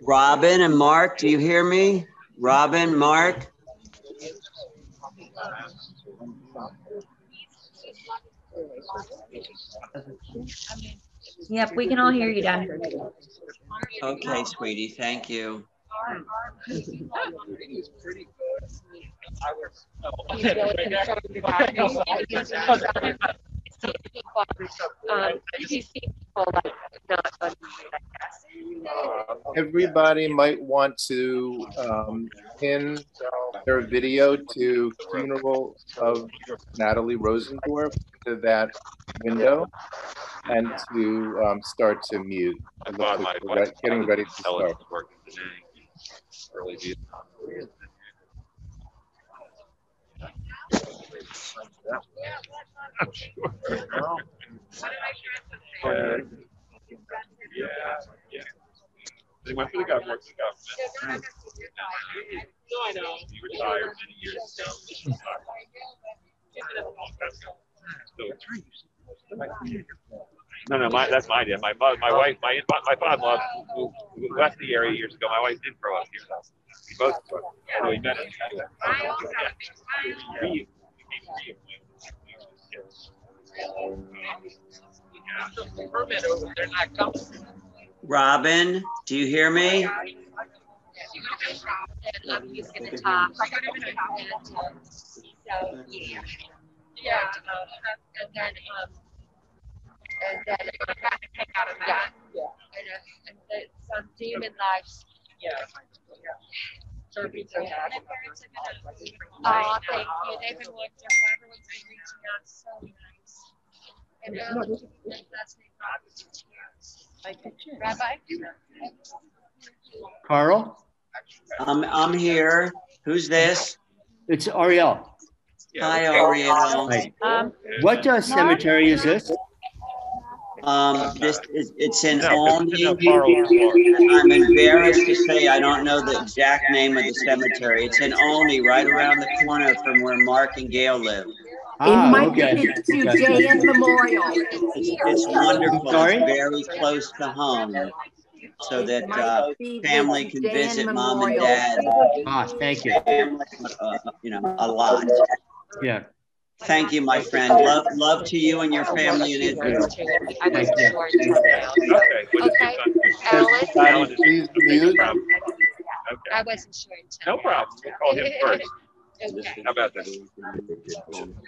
Robin and Mark, do you hear me? Robin, Mark? Yep, we can all hear you down here. Okay, sweetie, thank you. Everybody might want to pin their video to funeral of Natalie Rosendorf to that window and to start to mute. It looks like we're getting ready to start. I'm sure. Yeah. They went for the government. No, I know. He retired many years ago. No, that's my dad. My wife, my father-in-law who left the area years ago. My wife did grow up here. We both grew up. So we met Robin, do you hear me? He's going to talk. And then and some demon lives. Oh, thank you. They've been wonderful. Everyone's been reaching out. So nice. And that's Rabbi. Carl? I'm here. Who's this? It's Ariel. Hi, Ariel. Hi. What cemetery is this? It's in Olney. I'm embarrassed to say I don't know the exact name of the cemetery. It's in Olney, right around the corner from where Mark and Gail live. It might be to J.N. Memorial. It's wonderful. It's very close to home, so that family can visit mom and dad. Thank you. A lot. Yeah. Thank you, my friend. Love to you and your family in Israel. Thank you. Okay. Alan, please mute. I wasn't sure. No problem. We'll call him first. Okay. How about that?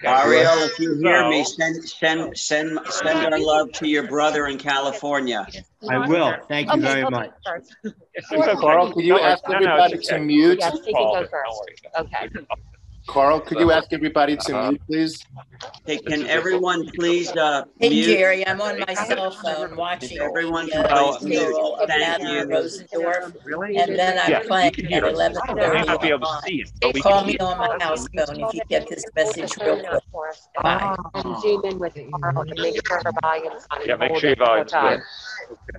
Ariel, if you hear me, send our love to your brother in California. I will. Thank you very much. Carl, could you ask everybody to mute? Yes, he can go first. Okay. Carl, could you ask everybody to mute, please? Hey, can everyone please Hey, mute? Jerry, I'm on my cell phone watching Everyone the please mute. funeral of Thank Natalie you. Rosendorf, and then I'm playing at 11:30. Call me on my house phone if you get this message real quick. Bye. And zoom in with Carl and make sure her volume's on. Yeah, make sure your volume's good.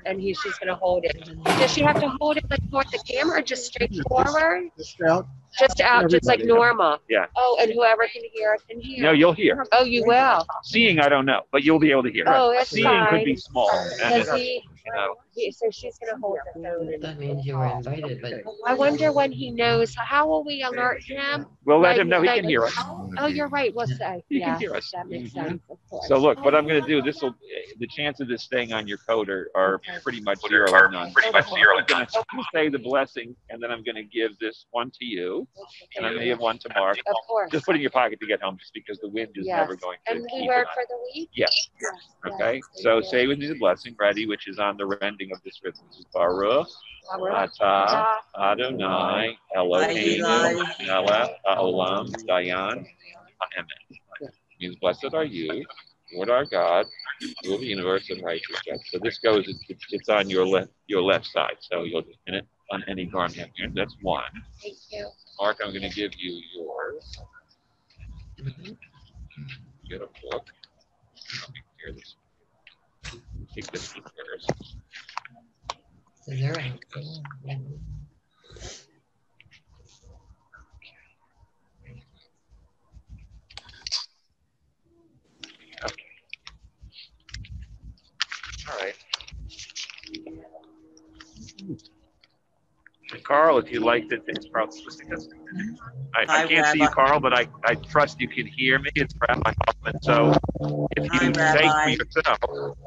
And he's just going to hold it. Does she have to hold it like toward the camera or just straight forward? Just out. Just out, just like normal. Yeah. Oh, and whoever can hear can hear. No, you'll hear. Oh, you will. Seeing, I don't know, but you'll be able to hear. Oh, that's Seeing fine. could be small. And Does he? So she's going to hold the phone. That means you were invited, but I wonder when he knows. How will we alert him? we'll let him know he can hear us. Oh, you're right. We'll say. He Yeah, can hear us. that makes sense. Of course. So look, what I'm going to do, the chances of this staying on your code are pretty much zero or none. I'm going to say the blessing, and then I'm going to give this one to you, and I'm going to give one to Mark. Of course. Just put it in your pocket to get home, just because the wind is never going to And we keep wear it it for the week? Yes. Okay. So say with me the blessing, ready, which is on the rending of this rhythm. This is Baruch Atah Adonai Eloheinu Melech Haolam Dayan Ha'emet. Means blessed are you, Lord our God, rule the universe and righteous judge. So this goes, it's on your left side. So you'll just pin it on any garment here. That's one. Thank you. Mark, I'm going to give you yours. Get a book. Here, this. Take this one first. is there a All right. And Carl, if you liked it, it's probably because I can't see you, Rabbi. Carl, but I trust you can hear me. It's Rabbi Hoffman. So if you Hi, say Rabbi. for yourself,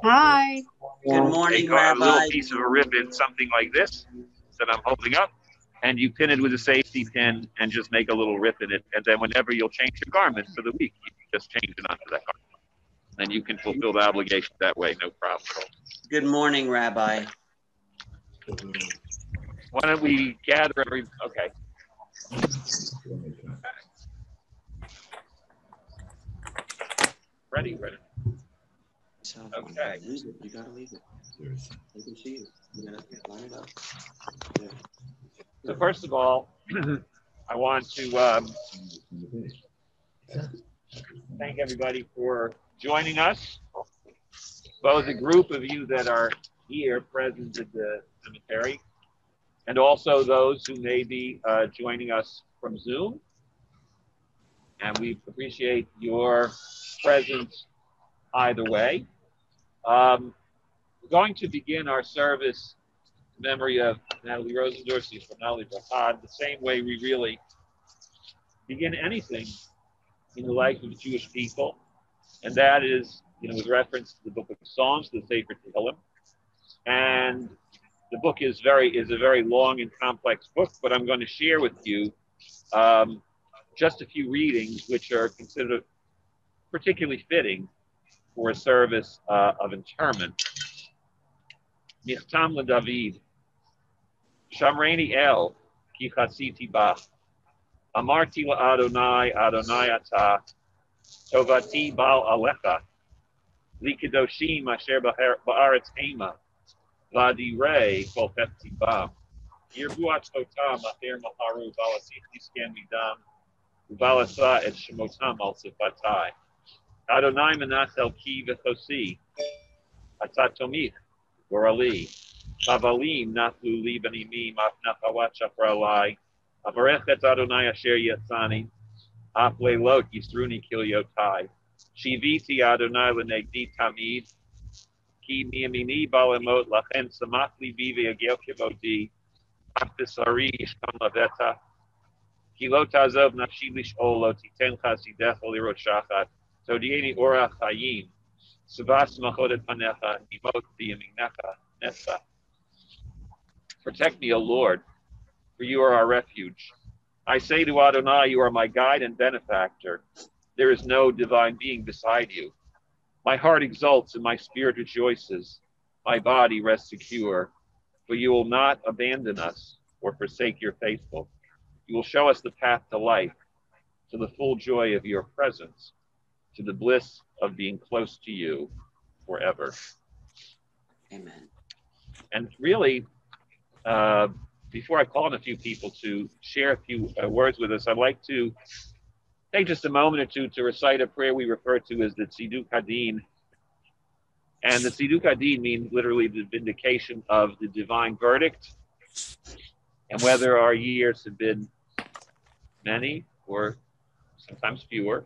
Hi. Good morning, a Rabbi. little piece of a ribbon, something like this that I'm holding up, and you pin it with a safety pin and just make a little rip in it. And then whenever you'll change your garment for the week, you can just change it onto that garment. And you can fulfill the obligation that way, no problem at all. Good morning, Rabbi. Why don't we gather okay. Ready? Okay. You gotta leave it. They can see you. You gotta line it up. Yeah. So first of all, I want to thank everybody for joining us, both the group of you that are here present at the cemetery, and also those who may be joining us from Zoom. And we appreciate your presence either way. We're going to begin our service in memory of Natalie Rosendorf, the same way we really begin anything in the life of the Jewish people, and that is, with reference to the book of Psalms, the Sefer Tehillim. And the book is a very long and complex book, but I'm going to share with you just a few readings which are considered particularly fitting for a service of interment. Michtam LeDavid, Shamreini El, Ki Chasiti Ba, Amarti LaAdonai, Adonai Ata, Tovati Bal Alecha, Likadoshim Asher Ba'aretz Ema, Vadirei Kol Pepti Ba, Yirbuat Totam Acher Maharu Balasif Niskan Midam, Ubalasa Et Shemotam Al Sifatai, Adonai Menachel Ki V'chosi, Atatomich, Gorali, Chavalim Naflu Li Benimi Mafnachawat Shafralai, Avarechet Adonai Asher Yatzani, Afle Lot Yisruni Kilyotai, Shiviti Adonai Lenegdi Tamid, Ki Miamini Balamot Lachen Samatli Vive Agel Kivodi, Aftisari Ishkam Laveta, Kilotazov Nafshilish Olo Titen Chasidech Olirot Shachat, Todieni Ora Chayim, Savas Machodet Panecha, Nimot Diaminecha, Nesa. Protect me, O Lord, for you are our refuge. I say to Adonai, you are my guide and benefactor. There is no divine being beside you. My heart exults and my spirit rejoices. My body rests secure, for you will not abandon us or forsake your faithful. You will show us the path to life, to the full joy of your presence, to the bliss of being close to you forever. Amen. And really, before I call on a few people to share a few words with us, I'd like to take just a moment or two to recite a prayer we refer to as the Tziduk Hadin. And the Tziduk Hadin means literally the vindication of the divine verdict. And whether our years have been many or sometimes fewer,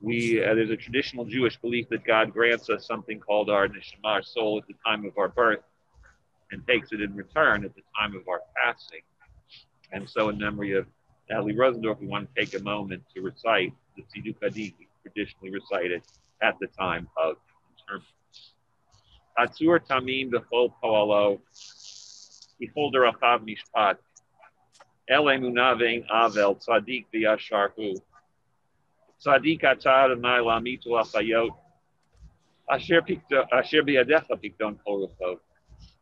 there's a traditional Jewish belief that God grants us something called our neshama, our soul, at the time of our birth, and takes it in return at the time of our passing. And so in memory of Natalie Rosendorf, we want to take a moment to recite the Tziduk Hadin we traditionally recited at the time of interment. Atzur tamim b'chol po'alo, Ichol derachav mishpat, El emunah ve'en avel, tzadik v'yashar hu. Tzadik atah Adonai la'amitu l'chayot, asher biyadecha pikdon kol ruchot.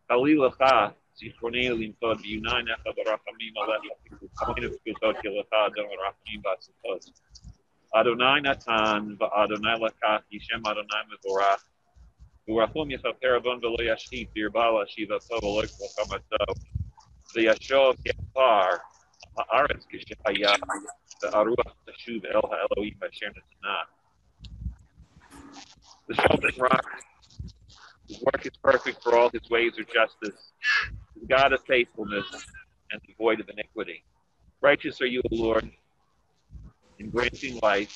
Chali lecha, zichronenu limchod, v'yunai necha b'rachamim alecha, v'koinu v'kutot kilecha adon rachamim v'atzikot. Adonai natan, v'Adonai lekach, Yishem Adonai mevorach, v'rachum yechaper avon v'lo yashchit, v'yirbal shivato v'lo yikvachamato, v'yashov yechar, ha'aretz k'shehaya, v'aruach tashuv el ha'elohim asher netanah. The sheltering rock, his work is perfect, for all his ways are justice, the God of faithfulness and devoid of iniquity. Righteous are you, O Lord, in granting life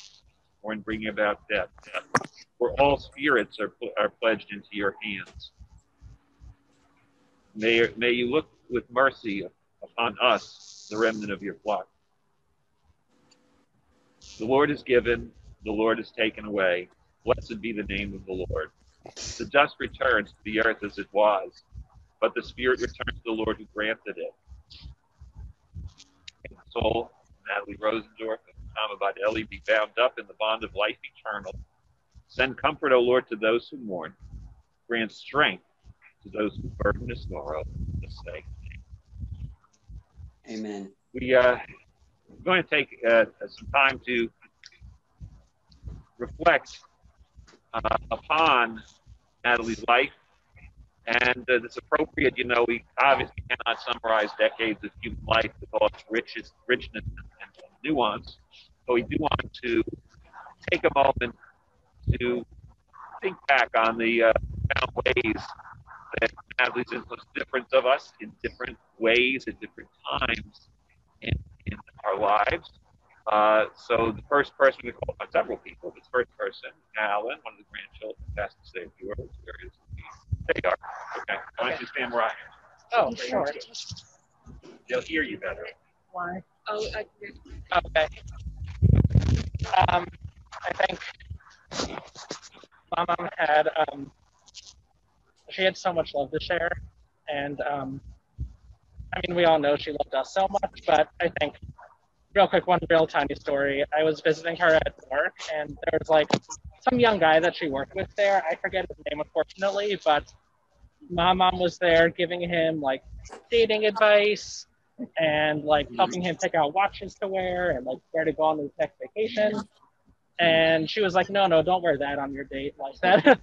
or in bringing about death. For all spirits are pledged into your hands. May you look with mercy upon us, the remnant of your flock. The Lord is given, the Lord is taken away. Blessed be the name of the Lord. The dust returns to the earth as it was, but the Spirit returns to the Lord who granted it. And the soul, Natalie Rosendorf and Tom Abad Eli, be bound up in the bond of life eternal. Send comfort, O Lord, to those who mourn. Grant strength to those who burden with sorrow. Let's say. Amen. We're going to take some time to reflect upon Natalie's life. And it's appropriate, we obviously cannot summarize decades of human life with all its richness and nuance, but we do want to take a moment to think back on the profound ways that Natalie's influenced different of us in different ways at different times in our lives. So the first person we call upon several people, but the first person, Alan, one of the grandchildren, has to say a few words. There you are. Okay. Why don't you stand where I am? Oh, sure. They'll hear you better. Why? Oh, Okay. I think my mom had, she had so much love to share. And, we all know she loved us so much, but I think, real quick, one real tiny story. I was visiting her at work, and there was, some young guy that she worked with there. I forget his name, unfortunately, but my mom was there giving him, dating advice and, helping him pick out watches to wear and, where to go on his next vacation. And she was like, no, don't wear that on your date. That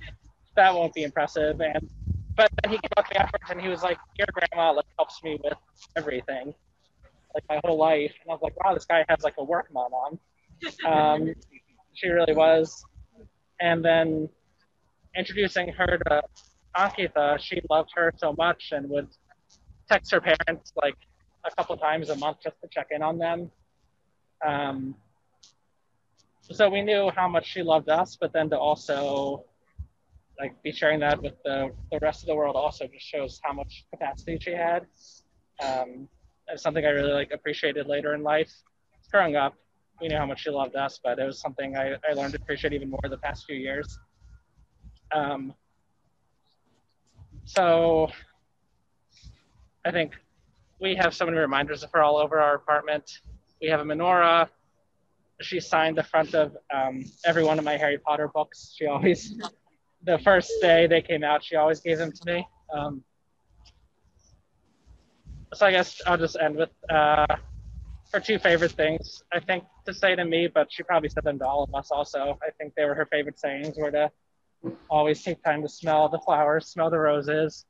that won't be impressive. But then he came up to me afterwards, and he was like, your grandma, helps me with everything, my whole life. And I was like, wow, this guy has, a work mom on. She really was. And then introducing her to Ankita, she loved her so much and would text her parents a couple times a month just to check in on them. So we knew how much she loved us, but then to also be sharing that with the rest of the world also just shows how much capacity she had. It's something I really appreciated later in life. Growing up, we knew how much she loved us, but it was something I learned to appreciate even more the past few years. So I think we have so many reminders of her all over our apartment. We have a menorah. She signed the front of every one of my Harry Potter books. She always, the first day they came out, she always gave them to me. So I guess I'll just end with her two favorite things, I think, to say to me, but she probably said them to all of us also. I think they were her favorite sayings, were to always take time to smell the flowers, smell the roses,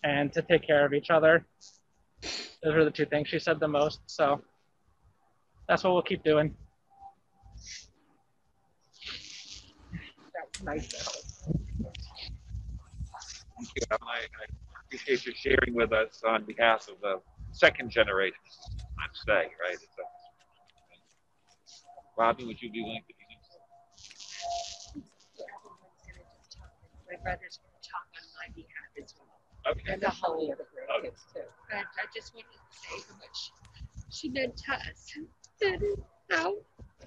and to take care of each other. Those were the two things she said the most, so that's what we'll keep doing. That's nice. Thank you, Alan. I appreciate you sharing with us on behalf of the second generation. I'd say, right? Robbie, would you be willing to be my brother's going to talk on my behalf as well. Okay. And the whole other grandkids too. But I just wanted to say how much she meant to us. And how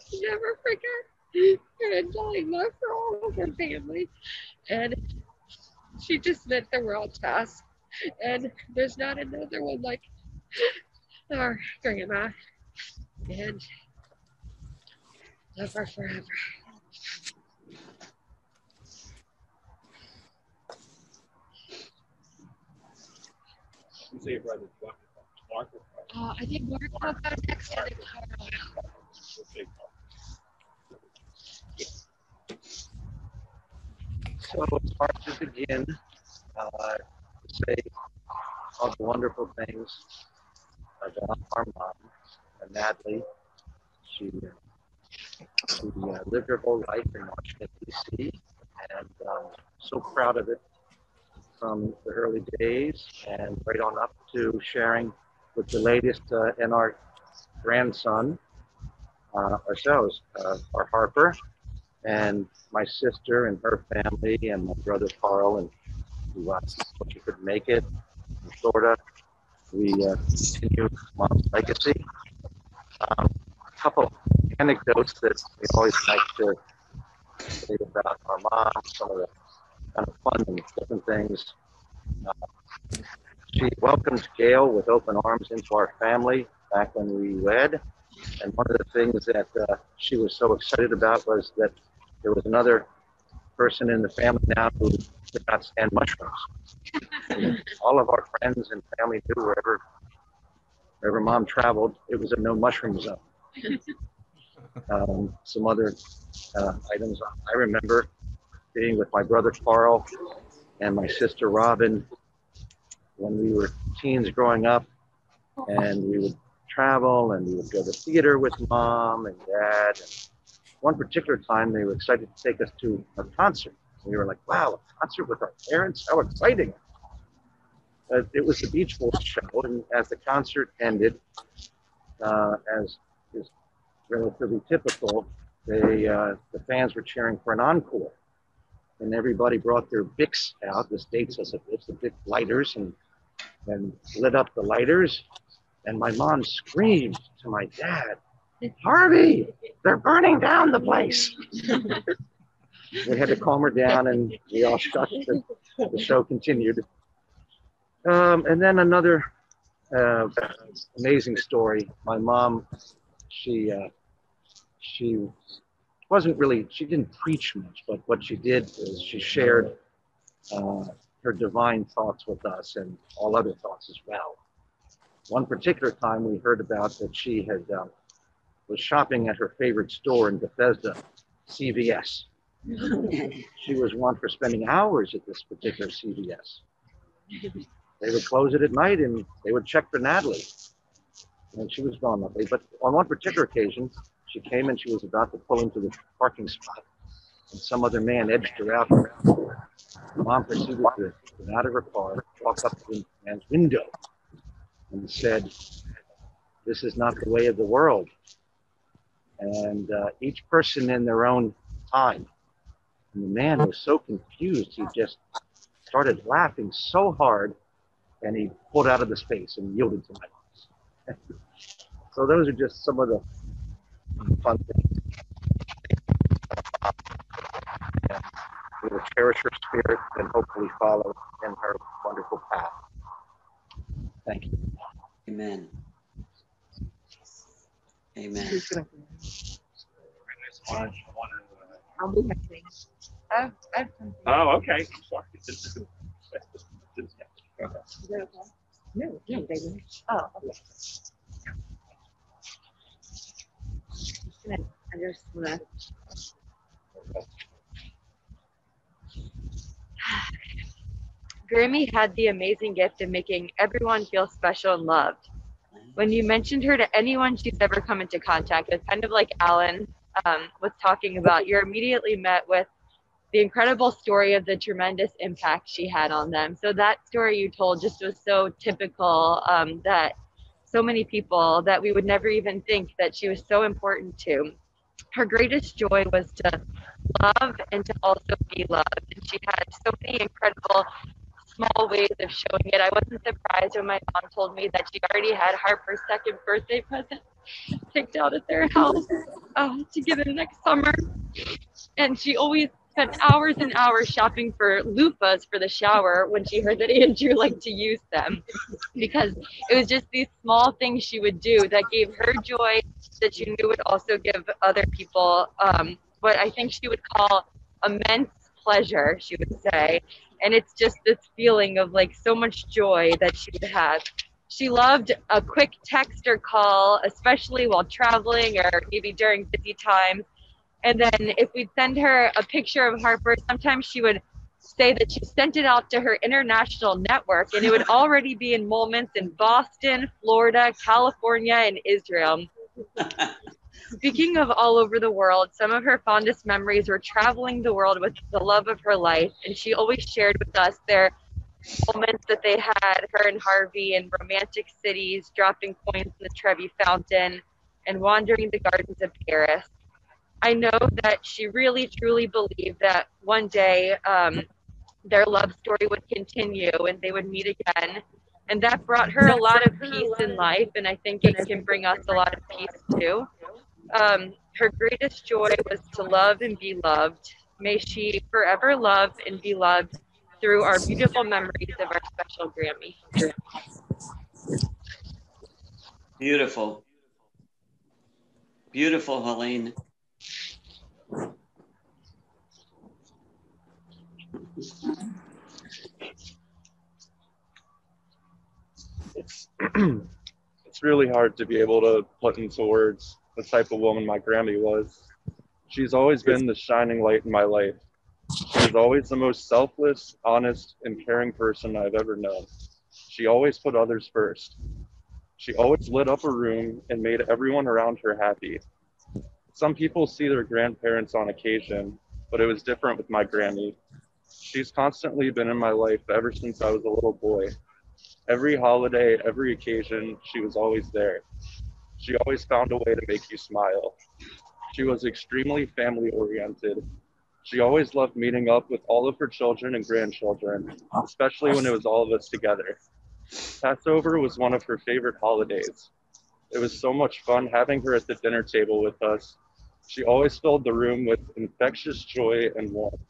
she never forget her undying love for all of her family. And she just meant the world to us. And there's not another one like our grandma. And love her forever. You say your brother, Mark? I think Mark will go next and then Carl. So it's hard to begin to say all the wonderful things about our mom, Natalie. She lived her whole life in Washington, D.C., and so proud of it from the early days and right on up to sharing with the latest and our grandson, ourselves, our Harper, and my sister and her family, and my brother Carl, and who she could make it in Florida. we continue Mom's legacy. A couple anecdotes that we always like to say about our mom, some of the kind of fun and different things. She welcomed Gail with open arms into our family back when we wed. And one of the things that she was so excited about was that there was another person in the family now who could not stand mushrooms. All of our friends and family knew wherever Mom traveled, it was a no mushroom zone. Some other items I remember being with my brother Carl and my sister Robin when we were teens growing up, and we would travel and we would go to theater with Mom and Dad. And one particular time they were excited to take us to a concert. We were like, wow, a concert with our parents? How exciting. It was the Beach Boys show, and as the concert ended, as is relatively typical, the fans were cheering for an encore. And everybody brought their Bics out, this dates us a bit, the big lighters, and lit up the lighters. And my mom screamed to my dad, Harvey, they're burning down the place. We had to calm her down, and we all shut. The show continued. And then another amazing story. My mom, she wasn't really, she didn't preach much, but what she did is she shared her divine thoughts with us and all other thoughts as well. One particular time we heard about that she had was shopping at her favorite store in Bethesda, CVS. She was one for spending hours at this particular CVS. They would close it at night and they would check for Natalie. And she was gone that day. But on one particular occasion, she came and she was about to pull into the parking spot. And some other man edged her out. Mom proceeded to get out of her car, walk up to the man's window, and said, this is not the way of the world. And each person in their own time. And the man was so confused, he just started laughing so hard, and he pulled out of the space and yielded to my mom. So those are just some of the fun things. And we will cherish her spirit and hopefully follow in her wonderful path. Thank you. Amen. Amen. I'll be listening. I've Oh, okay. I'm sorry. No, they didn't. Oh, okay. I just wanna. Grammy had the amazing gift of making everyone feel special and loved. When you mentioned her to anyone she's ever come into contact with, kind of like Alan was talking about, you're immediately met with the incredible story of the tremendous impact she had on them. So that story you told just was so typical, that so many people that we would never even think that she was so important to. Her greatest joy was to love and to also be loved. And she had so many incredible small ways of showing it. I wasn't surprised when my mom told me that she already had Harper's second birthday present picked out at their house to give him next summer. And she always spent hours and hours shopping for loofahs for the shower when she heard that Andrew liked to use them, because it was just these small things she would do that gave her joy, that she knew would also give other people what I think she would call immense pleasure, she would say. And it's just this feeling of like so much joy that she would have. She loved a quick text or call, especially while traveling or maybe during busy times. And then if we'd send her a picture of Harper, sometimes she would say that she sent it out to her international network, and it would already be in moments in Boston, Florida, California, and Israel. Speaking of all over the world, some of her fondest memories were traveling the world with the love of her life, and she always shared with us their moments that they had, her and Harvey, in romantic cities, dropping coins in the Trevi Fountain, and wandering the gardens of Paris. I know that she really, truly believed that one day their love story would continue and they would meet again. And that brought her a lot of peace in life, and I think it can bring us a lot of peace too. Her greatest joy was to love and be loved. May she forever love and be loved through our beautiful memories of our special Grammy. Beautiful. Beautiful, Helene. It's really hard to be able to put into words the type of woman my Grammy was. She's always been the shining light in my life. She was always the most selfless, honest, and caring person I've ever known. She always put others first. She always lit up a room and made everyone around her happy. Some people see their grandparents on occasion, but it was different with my Grammy. She's constantly been in my life ever since I was a little boy. Every holiday, every occasion, she was always there. She always found a way to make you smile. She was extremely family-oriented. She always loved meeting up with all of her children and grandchildren, especially when it was all of us together. Passover was one of her favorite holidays. It was so much fun having her at the dinner table with us. She always filled the room with infectious joy and warmth.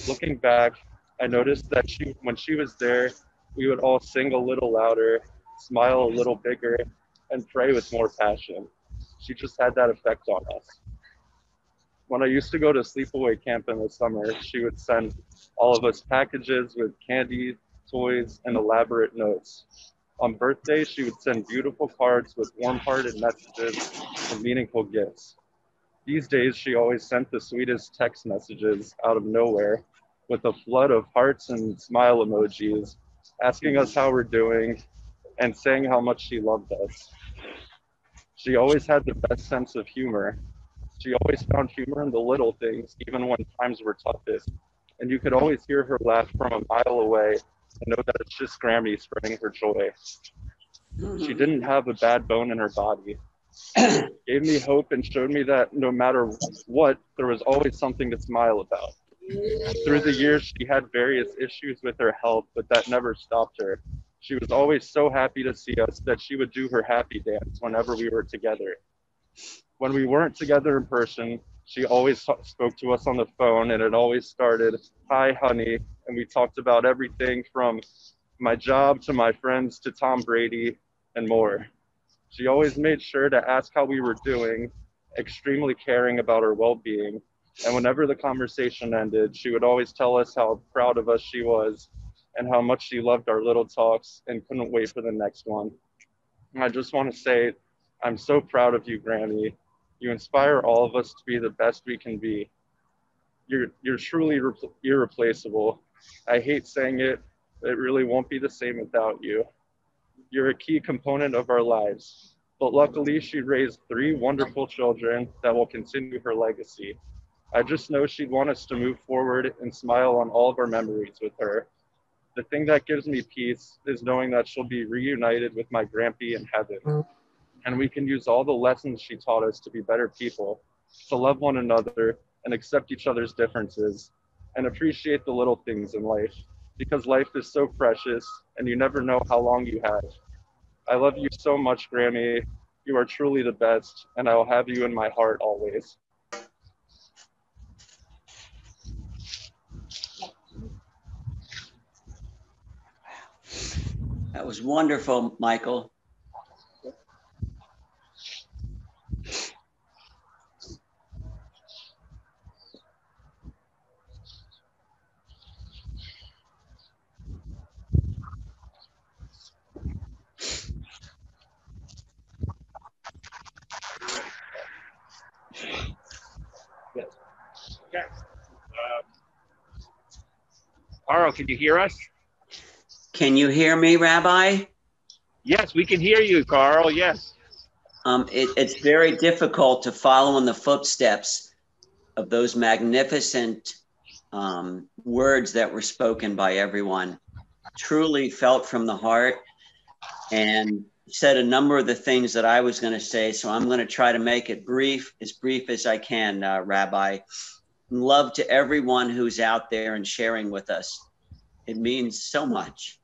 Looking back, I noticed that when she was there, we would all sing a little louder, smile a little bigger, and pray with more passion. She just had that effect on us. When I used to go to sleepaway camp in the summer, she would send all of us packages with candy, toys, and elaborate notes. On birthdays, she would send beautiful cards with warm-hearted messages and meaningful gifts. These days, she always sent the sweetest text messages out of nowhere with a flood of hearts and smile emojis, asking us how we're doing and saying how much she loved us. She always had the best sense of humor. She always found humor in the little things, even when times were toughest. And you could always hear her laugh from a mile away and know that it's just Grammy spreading her joy. She didn't have a bad bone in her body. Gave me hope and showed me that no matter what, there was always something to smile about. Through the years, she had various issues with her health, but that never stopped her. She was always so happy to see us that she would do her happy dance whenever we were together. When we weren't together in person, she always spoke to us on the phone, and it always started, "Hi, honey," and we talked about everything from my job to my friends to Tom Brady and more. She always made sure to ask how we were doing, extremely caring about our well-being, and whenever the conversation ended, she would always tell us how proud of us she was and how much she loved our little talks and couldn't wait for the next one. And I just want to say, I'm so proud of you, Grammy. You inspire all of us to be the best we can be. You're truly irreplaceable. I hate saying it, but it really won't be the same without you. You're a key component of our lives, but luckily she raised 3 wonderful children that will continue her legacy. I just know she'd want us to move forward and smile on all of our memories with her. The thing that gives me peace is knowing that she'll be reunited with my Grampy in heaven. And we can use all the lessons she taught us to be better people, to love one another and accept each other's differences, and appreciate the little things in life, because life is so precious and you never know how long you have. I love you so much, Grammy. You are truly the best, and I will have you in my heart always. That was wonderful, Michael. Yes. Carl, can you hear us? Can you hear me, Rabbi? Yes, we can hear you, Carl. Yes. It's very difficult to follow in the footsteps of those magnificent words that were spoken by everyone. Truly felt from the heart and said a number of the things that I was going to say. So I'm going to try to make it brief as I can, Rabbi. Love to everyone who's out there and sharing with us. It means so much.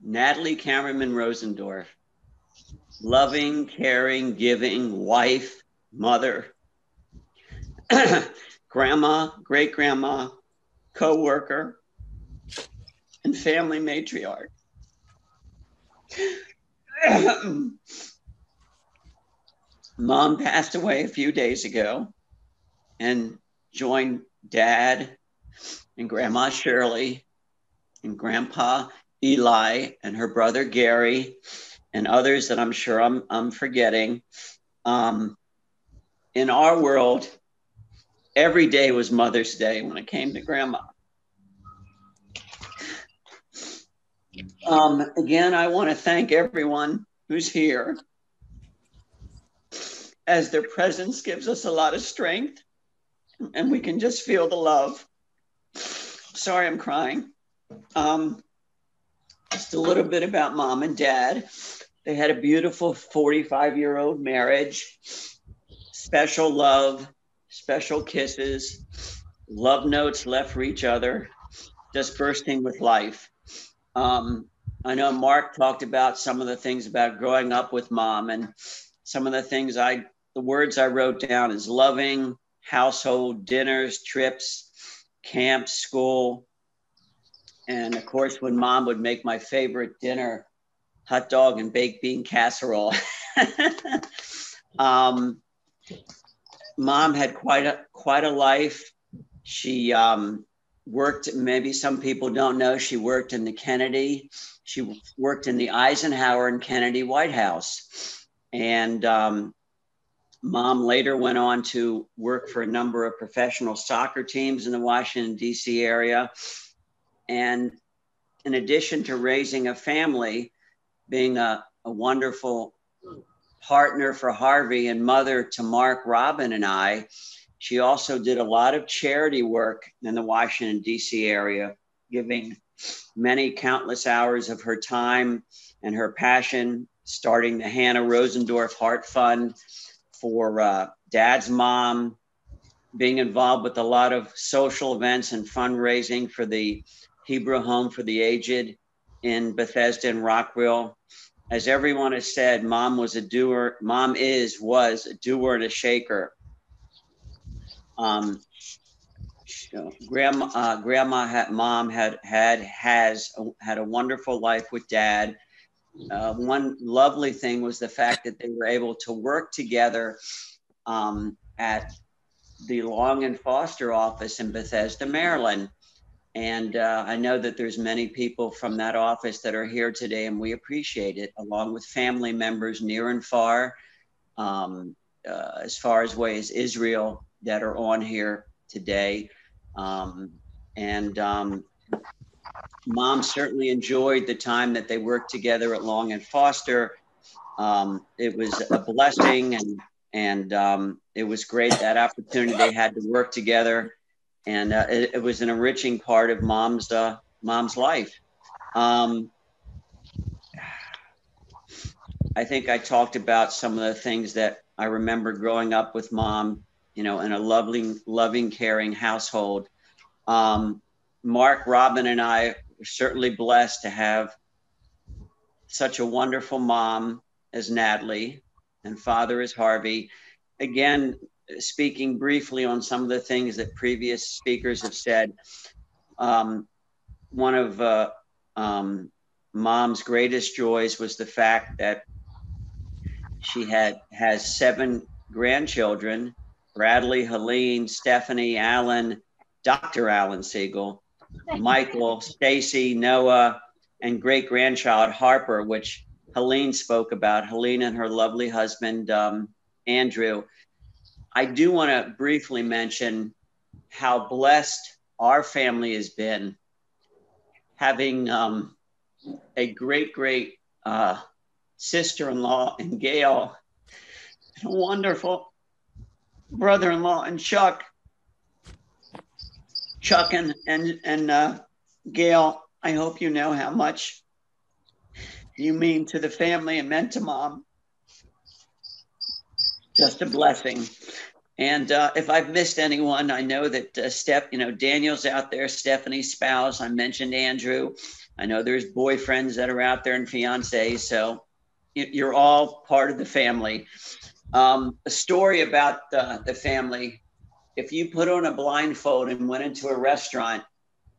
Natalie Cameron Rosendorf, loving, caring, giving wife, mother, grandma, great-grandma, co-worker, and family matriarch. Mom passed away a few days ago and joined Dad and Grandma Shirley and Grandpa Eli and her brother Gary and others that I'm sure I'm forgetting. In our world, every day was Mother's Day when it came to Grandma. Again, I want to thank everyone who's here, as their presence gives us a lot of strength and we can just feel the love. Sorry, I'm crying. Just a little bit about Mom and Dad. They had a beautiful 45-year-old marriage, special love, special kisses, love notes left for each other, just bursting with life. I know Mark talked about some of the things about growing up with Mom, and some of the things the words I wrote down is loving, household, dinners, trips, camps, school. And of course, when Mom would make my favorite dinner, hot dog and baked bean casserole. Mom had quite a life. She worked, maybe some people don't know, she worked in the Kennedy. She worked in the Eisenhower and Kennedy White House. And Mom later went on to work for a number of professional soccer teams in the Washington, D.C. area. And in addition to raising a family, being a wonderful partner for Harvey and mother to Mark, Robin, and I, she also did a lot of charity work in the Washington, D.C. area, giving many countless hours of her time and her passion, starting the Hannah Rosendorf Heart Fund for Dad's mom, being involved with a lot of social events and fundraising for the Hebrew Home for the Aged in Bethesda and Rockville. As everyone has said, Mom was a doer. Mom was a doer and a shaker. Mom had a wonderful life with Dad. One lovely thing was the fact that they were able to work together at the Long and Foster office in Bethesda, Maryland. And I know that there's many people from that office that are here today, and we appreciate it, along with family members near and far, as far away as Israel, that are on here today. Mom certainly enjoyed the time that they worked together at Long and Foster. It was a blessing, and it was great, that opportunity they had to work together. And it was an enriching part of Mom's life. I think I talked about some of the things that I remember growing up with Mom, in a loving, caring household. Mark, Robin, and I were certainly blessed to have such a wonderful mom as Natalie and father as Harvey. Again, speaking briefly on some of the things that previous speakers have said, one of Mom's greatest joys was the fact that she has 7 grandchildren: Bradley, Helene, Stephanie, Alan, Dr. Alan Siegel, Michael, Stacy, Noah, and great-grandchild Harper, which Helene spoke about, Helene and her lovely husband, Andrew. I do want to briefly mention how blessed our family has been, having a great sister-in-law in Gail, and a wonderful brother-in-law in Chuck. Chuck and Gail, I hope you know how much you mean to the family and meant to Mom. Just a blessing. And if I've missed anyone, I know that Daniel's out there, Stephanie's spouse. I mentioned Andrew. I know there's boyfriends that are out there and fiancés. So you're all part of the family. A story about the family. If you put on a blindfold and went into a restaurant,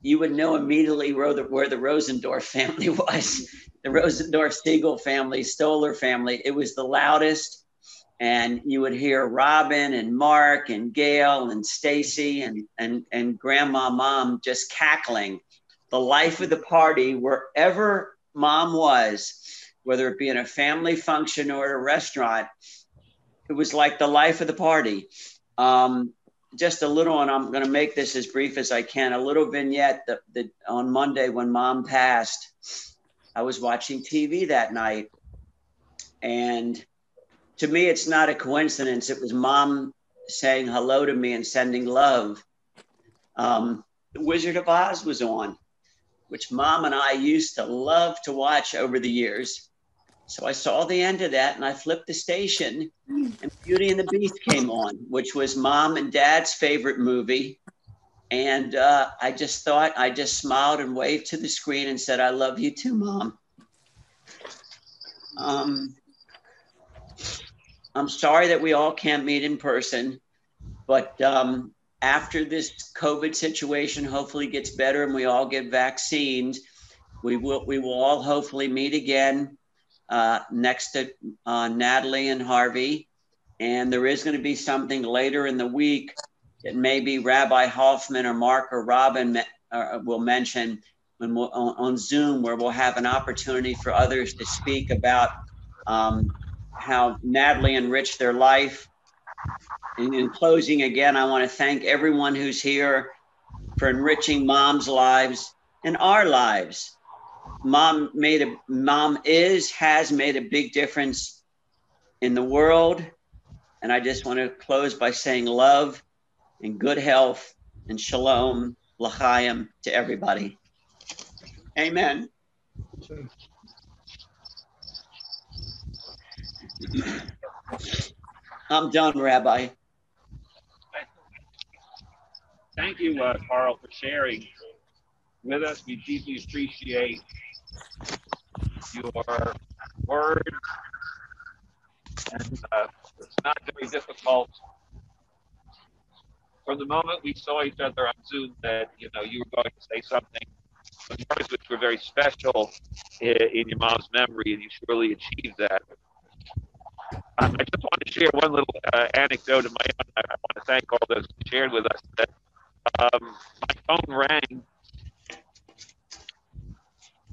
you would know immediately where the Rosendorf family was. The Rosendorf Siegel family, Stoller family. It was the loudest. And you would hear Robin and Mark and Gail and Stacy and Grandma Mom just cackling. The life of the party, wherever Mom was, whether it be in a family function or at a restaurant, it was like the life of the party. Just a little, and I'm going to make this as brief as I can, a little vignette that on Monday when Mom passed, I was watching TV that night. And to me, it's not a coincidence. It was Mom saying hello to me and sending love. The Wizard of Oz was on, which Mom and I used to love to watch over the years. So I saw the end of that and I flipped the station and Beauty and the Beast came on, which was Mom and Dad's favorite movie. And I just smiled and waved to the screen and said, I love you too, Mom. I'm sorry that we all can't meet in person, but after this COVID situation hopefully gets better and we all get vaccines, we will all hopefully meet again next to Natalie and Harvey. And there is going to be something later in the week that maybe Rabbi Hoffman or Mark or Robin will mention when on Zoom, where we'll have an opportunity for others to speak about how Natalie enriched their life. And in closing, again, I want to thank everyone who's here for enriching Mom's lives and our lives. Mom has made a big difference in the world. And I just want to close by saying love and good health and shalom, l'chaim to everybody. Amen. I'm done, Rabbi. Thank you, Carl, for sharing with us. We deeply appreciate your words. And it's not very difficult. From the moment we saw each other on Zoom that, you were going to say something, words which were very special in your mom's memory, and you surely achieved that. I just want to share one little anecdote of my own. I want to thank all those who shared with us that my phone rang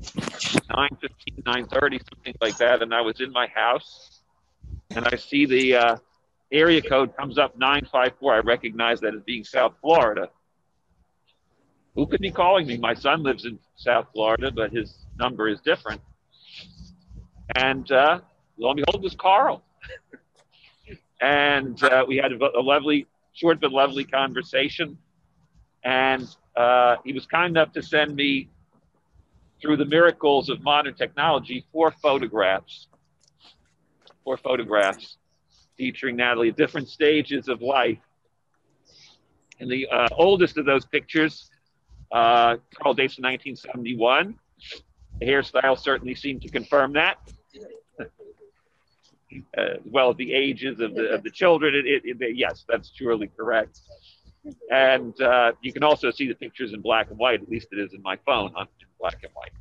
9:15, 9:30, something like that, and I was in my house, and I see the area code comes up 954. I recognize that as being South Florida. Who could be calling me? My son lives in South Florida, but his number is different. And lo and behold, it was Carl. And we had a lovely, short but lovely conversation. And he was kind enough to send me, through the miracles of modern technology, 4 photographs featuring Natalie at different stages of life. And the oldest of those pictures, Carl dates from 1971. The hairstyle certainly seemed to confirm that. As well as the ages of the children, yes, that's surely correct. And you can also see the pictures in black and white. At least it is in my phone, in black and white,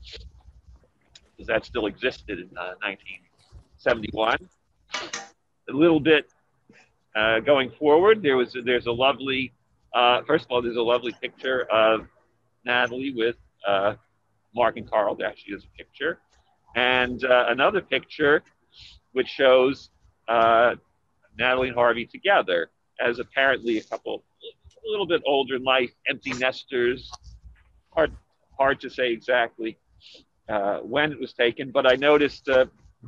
because that still existed in 1971. A little bit going forward, there's a lovely. First of all, there's a lovely picture of Natalie with Mark and Carl. There actually is a picture, and another picture which shows Natalie and Harvey together as apparently a couple, a little bit older in life, empty nesters. Hard to say exactly when it was taken, but I noticed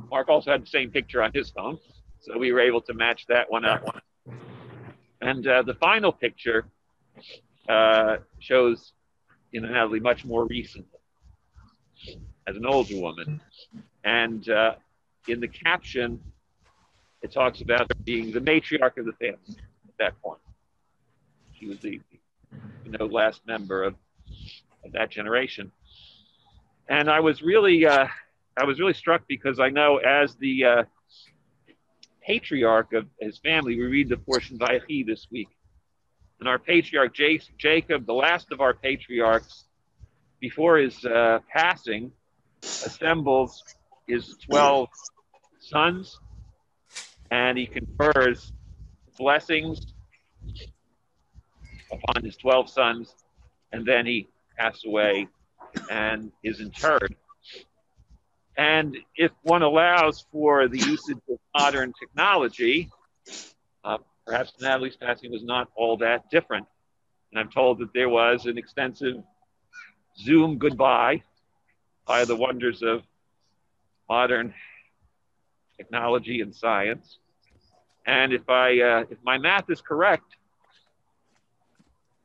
Mark also had the same picture on his phone, so we were able to match that one up. And the final picture shows Natalie much more recently as an older woman. And in the caption, it talks about her being the matriarch of the family. that point. She was the last member of that generation. And I was really struck because I know as the patriarch of his family, we read the portion Vayechi this week. And our patriarch Jacob, the last of our patriarchs, before his passing, assembles his 12 sons, and he confers blessings upon his 12 sons, and then he passed away and is interred. And if one allows for the usage of modern technology, perhaps Natalie's passing was not all that different. And I'm told that there was an extensive Zoom goodbye by the wonders of modern technology and science. And if my math is correct,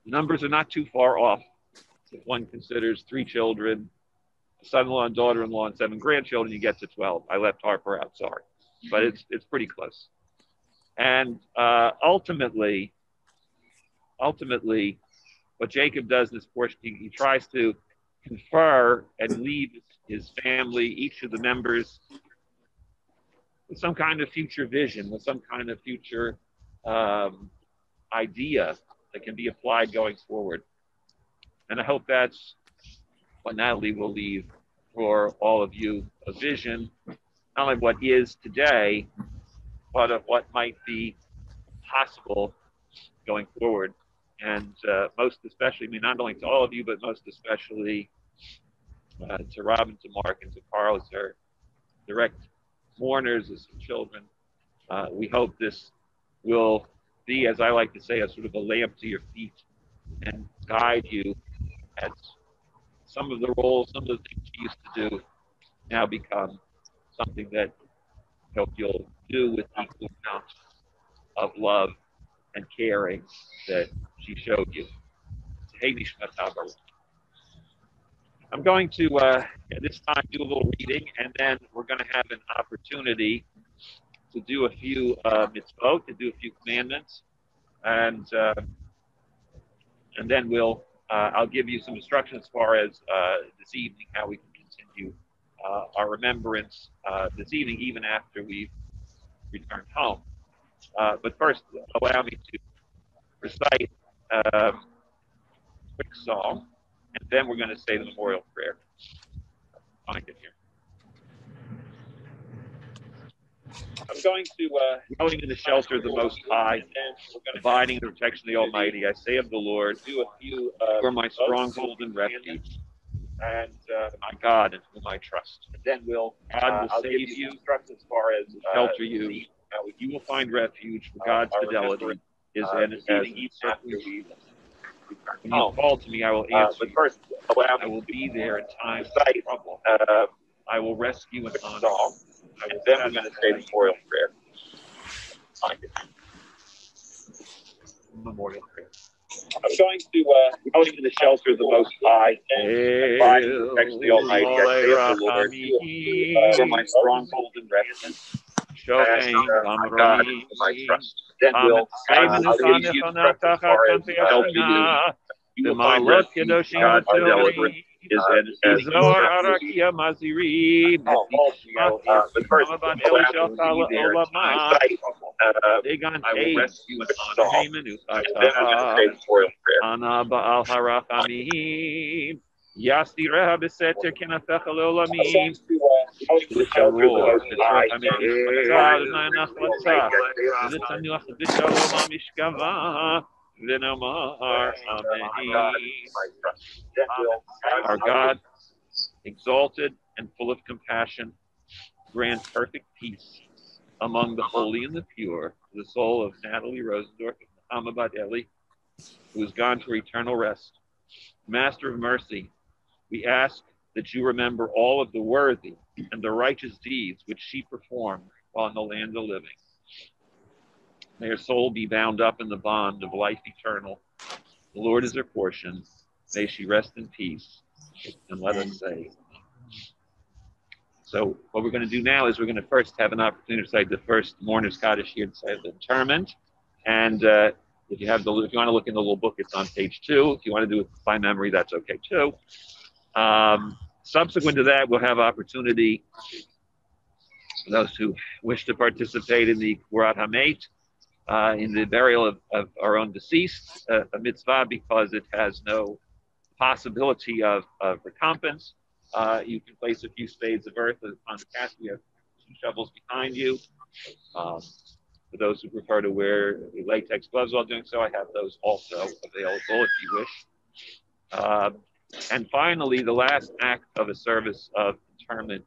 the numbers are not too far off. If one considers 3 children, a son-in-law and daughter-in-law, and 7 grandchildren, you get to 12. I left Harper out, sorry. But it's pretty close. And ultimately, what Jacob does in this portion, he tries to confer and leave his family, each of the members, with some kind of future vision, with some kind of future idea that can be applied going forward. And I hope that's what Natalie will leave for all of you, a vision, not only of what is today, but of what might be possible going forward. And most especially, I mean, not only to all of you, but most especially to Robin, to Mark, and to Carl, as their direct mourners, as children. We hope this will be, as I like to say, a sort of a lamp to your feet and guide you as some of the roles, some of the things you used to do now become something that I hope you'll do with equal amount of love and caring that she showed you. I'm going to, at this time, do a little reading, and then we're going to have an opportunity to do a few mitzvot, to do a few commandments, and then I'll give you some instructions as far as this evening, how we can continue our remembrance this evening, even after we've returned home. But first, allow me to recite a quick song, and then we're going to say the memorial prayer. Find it here. I'm going to, going in the shelter of the Most High, abiding in the protection of the Almighty. I say of the Lord, do a few for my stronghold and refuge, and my God in whom I trust. And then God will save you, as far as shelter you. You will find refuge, for God's fidelity is as certainly. When you call to me, I will answer. But first, I will be there in times of trouble. I will rescue and honor. And then we're going to say the memorial prayer. Find it. Memorial prayer. I'm going to out into the shelter of the Most High, and abiding in the protection of the Almighty. I say of the Lord, you are my stronghold and refuge. And my God, in whom I trust. Then I'll give you the as far as help you will find refuge. God's fidelity is as Arakia Maziri, but first, I will rescue and honor. And then I'm going to say the memorial prayer. Ana Baal Harachamim, Yasirah Beseter Kenafech Elolamim, the shelter of the Most High, our God, exalted and full of compassion, grant perfect peace among the holy and the pure, the soul of Natalie Rosendorf and Muhammad Eli, who has gone to eternal rest. Master of mercy, we ask that you remember all of the worthy and the righteous deeds which she performed while in the land of the living. May her soul be bound up in the bond of life eternal. The Lord is her portion. May she rest in peace. And let us say. So what we're going to do now is we're going to first have an opportunity to say the first mourner's Kaddish here to say the interment. And If you want to look in the little book, it's on page 2. If you want to do it by memory, that's okay too. Subsequent to that, we'll have opportunity for those who wish to participate in the Kurat Hamet, in the burial of our own deceased, a mitzvah because it has no possibility of recompense. You can place a few spades of earth on the casket. We have 2 shovels behind you. For those who prefer to wear latex gloves while doing so, I have those also available if you wish. And finally, the last act of a service of interment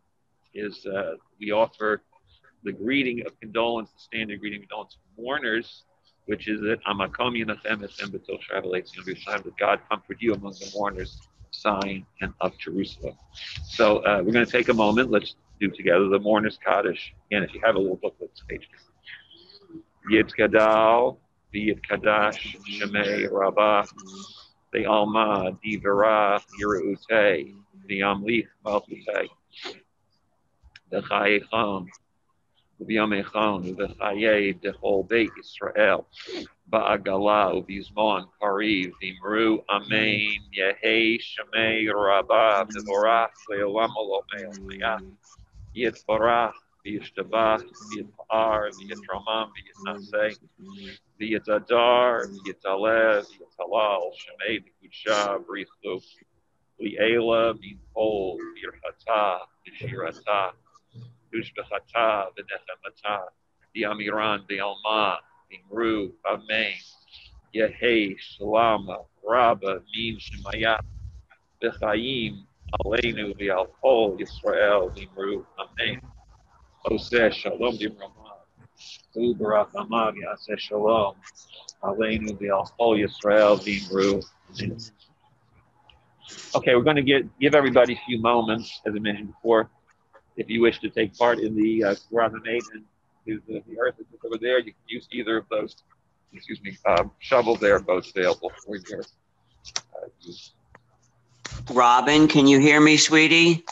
is we offer the greeting of condolence, the standard greeting of condolence to mourners, which is that Amakom Yinachem Etem B'Tol Shavuot Leitzim B'Yisrael, that God comfort you among the mourners of Zion and of Jerusalem. So we're going to take a moment. Let's do together the Mourner's Kaddish. Again, if you have a little booklet, it's page 2. Yitkadal, V'Yitkadash, Shemei Rabbah, Ve'alma, Divera, Yereutei, V'Yamlich Malchutei, V'Chayechon, V'Yamechon, V'Chayev, Dechol Beit Yisrael, Ba'agala, V'Yizmon, Kariv, V'Imru, Amen, Yehei, Shemei Rabbah, V'Vorach, Ve'olam Olomei Omayah, Yitbarach, V'Yishtabach, V'Yitpa'ar, V'Yitramam, V'Yitnaseh, V'Yitadar, V'Yitaleh, V'Yitalal, Shemei V'Kudsha, B'Richlu, V'Ela, V'Yitpol, V'Yirchata, V'Shirata, V'Ushbechata, V'Nechemata, V'Amiran, V'Alma, V'Imru, Amen, Yehei, Shalama, Rabba, Min Shemayah, V'Chaim, Aleinu, V'Al Kol Yisrael, V'Imru, Amen. Oseh Shalom Dimramah, Ubarach Amav Yaseh Shalom, Aleinu V'Al Kol Yisrael V'Imru. Okay, we're going to give everybody a few moments, as I mentioned before. If you wish to take part in the Kurat Hamet and do the earth that's over there, you can use either of those. Shovels. They are both available for your use. Robin, can you hear me, sweetie?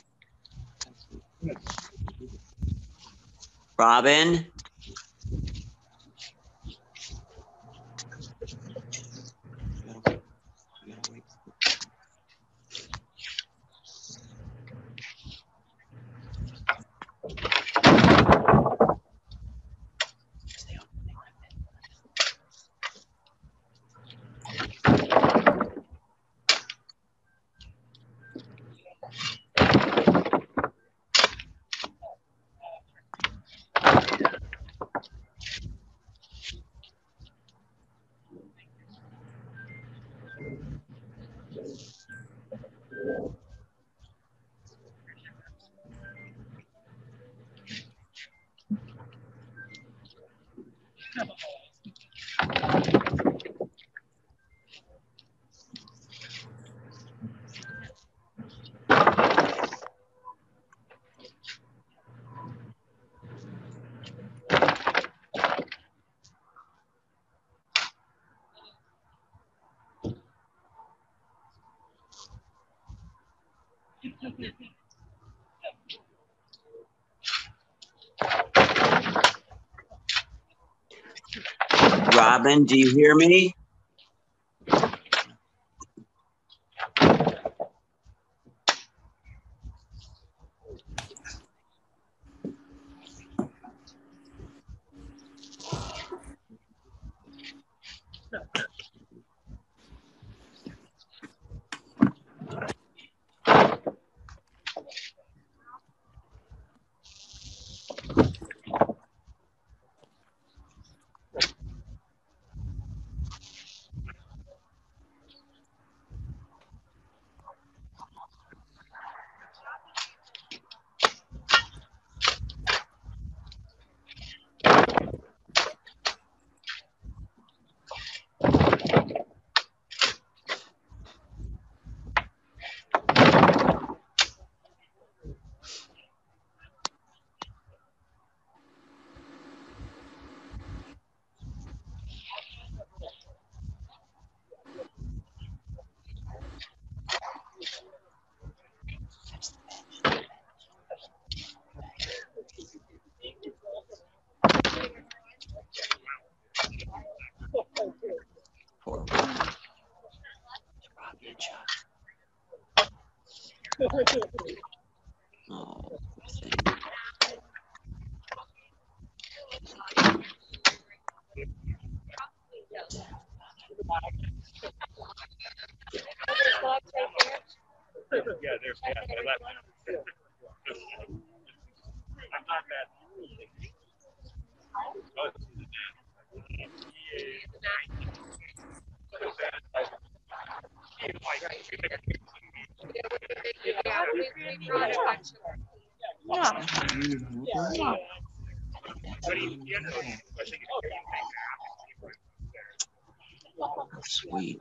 Robin? Robin, do you hear me? Oh, Yeah, there's that. I'm not that. how sweet.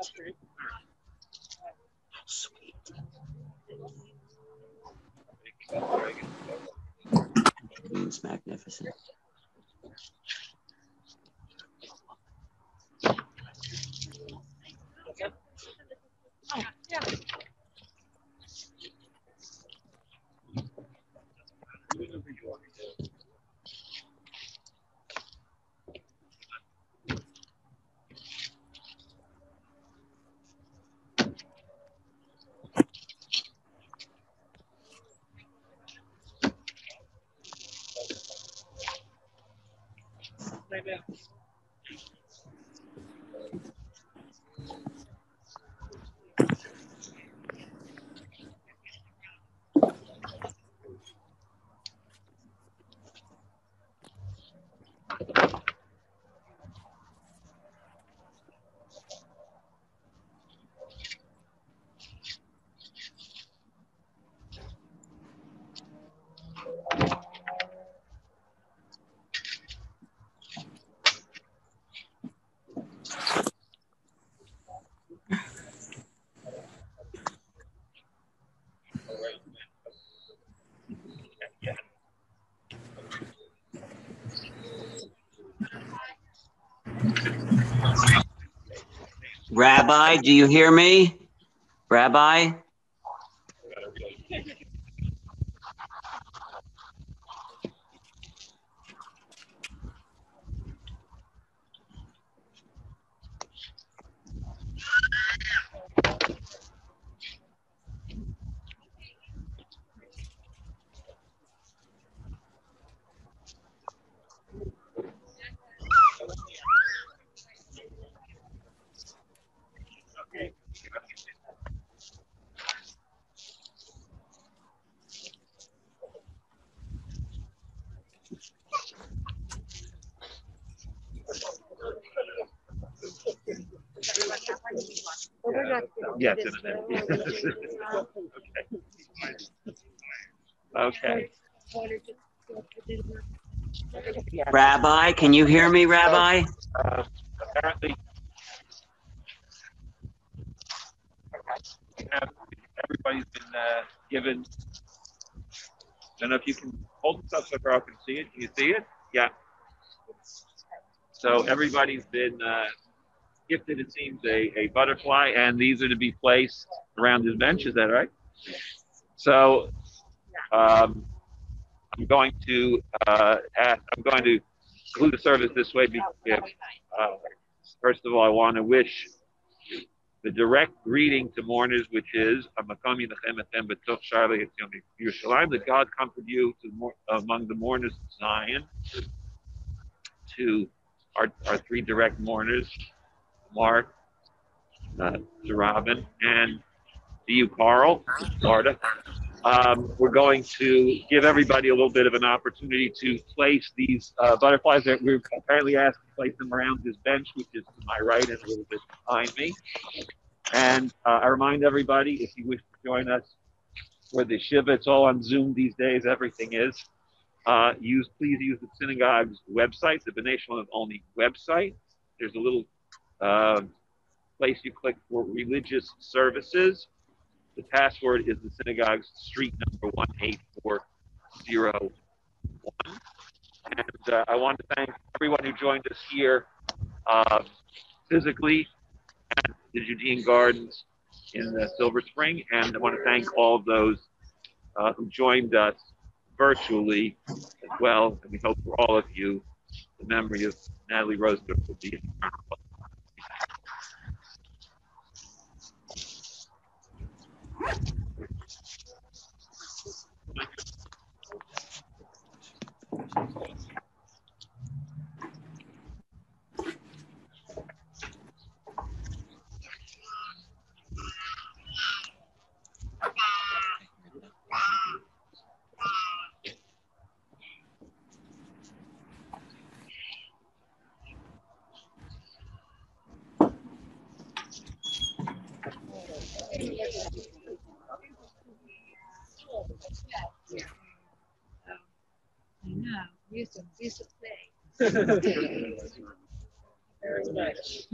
How sweet. It's magnificent. Rabbi, do you hear me? Rabbi? Yes. Okay. Rabbi, can you hear me, Rabbi? Apparently, everybody's been given. I don't know if you can hold this up so Carl can see it. Can you see it? Yeah. So everybody's been gifted, it seems, a butterfly, and these are to be placed around his bench. Is that right? So I'm going to conclude the service this way. First of all, I want to wish the direct greeting to mourners, which is that God comfort you among the mourners of Zion. To our three direct mourners, Mark, to Robin, and to you, Carl, Florida. We're going to give everybody a little bit of an opportunity to place these butterflies that we're apparently asked to place them around this bench, which is to my right and a little bit behind me. And I remind everybody, if you wish to join us for the Shiva, it's all on Zoom these days, everything is. Please use the synagogue's website, the B'nai Shalom only website. There's a little place you click for religious services. The password is the synagogue's street number 18401. And I want to thank everyone who joined us here physically at the Judean Gardens in Silver Spring. And I want to thank all of those who joined us virtually as well. And we hope for all of you, the memory of Natalie Rosendorf will be eternal. used to play. Very much.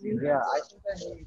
Yeah, I think I need.